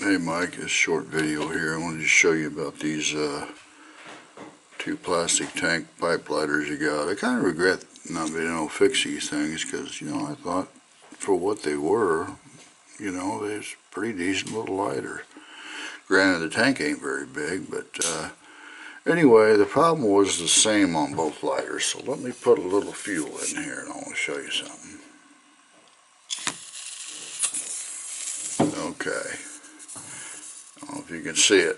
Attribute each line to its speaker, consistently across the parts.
Speaker 1: Hey Mike, this short video here. I wanted to show you about these two plastic tank pipe lighters you got. I kind of regret not being able to fix these things because, I thought for what they were, they're pretty decent little lighter. Granted, the tank ain't very big, but anyway, the problem was the same on both lighters. So let me put a little fuel in here and I want to show you something. Okay. I don't know if you can see it.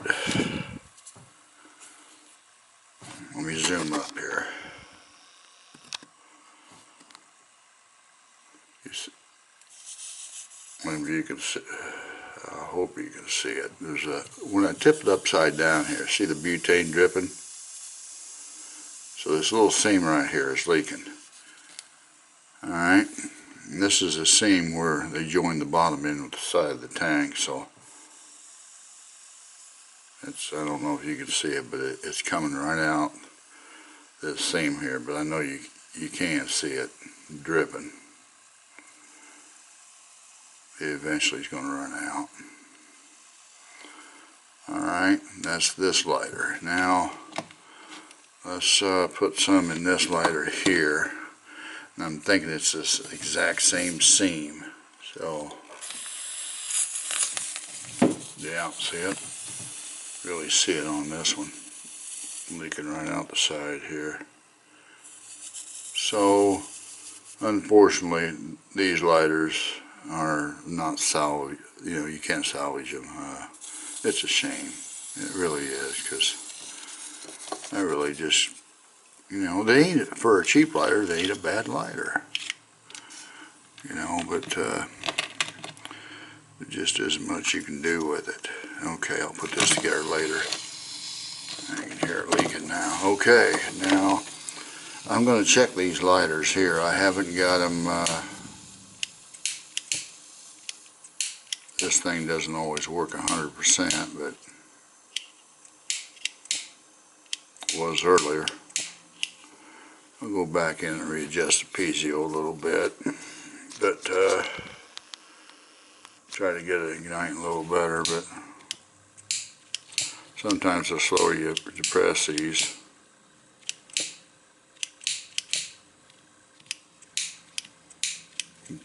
Speaker 1: Let me zoom up here. Maybe you can see. I hope you can see it. When I tip it upside down here, see the butane dripping? So this little seam right here is leaking. Alright, and this is a seam where they join the bottom in with the side of the tank, so I don't know if you can see it, but it's coming right out this seam here, but I know you can see it dripping. It eventually is going to run out. Alright, that's this lighter. Now let's put some in this lighter here. And I'm thinking it's this exact same seam. So yeah, see it? Really see it on this one, leaking right out the side here. So unfortunately these lighters are not salvage. You can't salvage them. It's a shame, it really is, because I really just, they ain't, for a cheap lighter, they ain't a bad lighter, but there just isn't much you can do with it. Okay, I'll put this together later. I can hear it leaking now. Okay, now I'm going to check these lighters here. I haven't got them, this thing doesn't always work 100%, but it was earlier. I'll go back in and readjust the piezo a little bit, but try to get it igniting a little better, but sometimes the slower you depress these,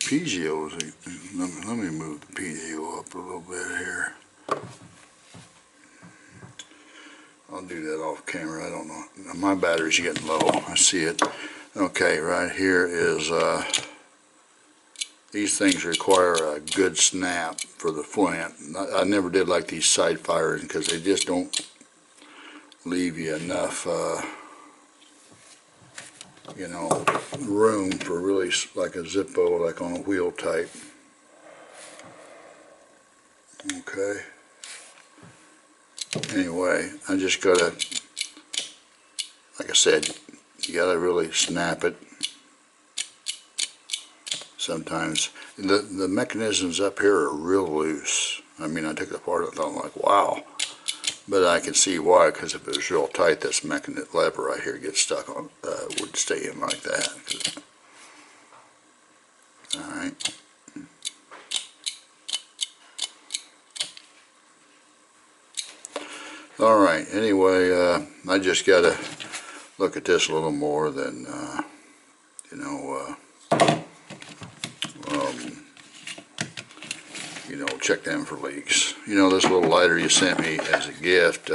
Speaker 1: piezo, let me move the piezo up a little bit here. I'll do that off camera. I don't know. My battery's getting low. I see it. Okay, right here is, these things require a good snap for the flint. I never did like these side firings because they just don't leave you enough, room for really like a Zippo, like on a wheel type. Okay. Anyway, I just gotta, like I said, you gotta really snap it. Sometimes the mechanisms up here are real loose. I mean, I took it apart and thought, like, wow. But I can see why, because if it was real tight, this lever right here gets stuck on, would stay in like that. Alright. Alright, anyway, I just gotta look at this a little more than, check them for leaks. This little lighter you sent me as a gift,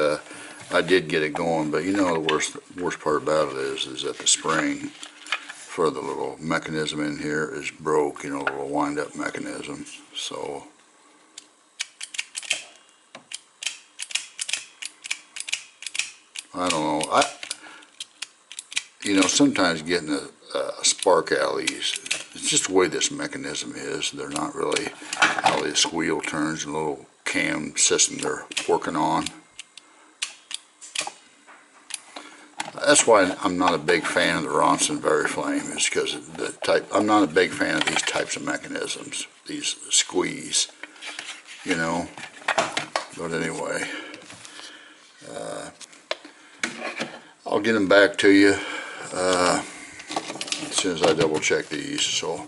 Speaker 1: I did get it going, but the worst part about it is that the spring for the little mechanism in here is broke, the little wind-up mechanism. So I don't know. Sometimes getting a spark alleys, it's just the way this mechanism is. They're not really how this wheel turns, and little cam system they're working on. That's why I'm not a big fan of the Ronson Variflame, is because of the type. I'm not a big fan of these types of mechanisms, these squeeze, But anyway, I'll get them back to you as soon as I double check these. So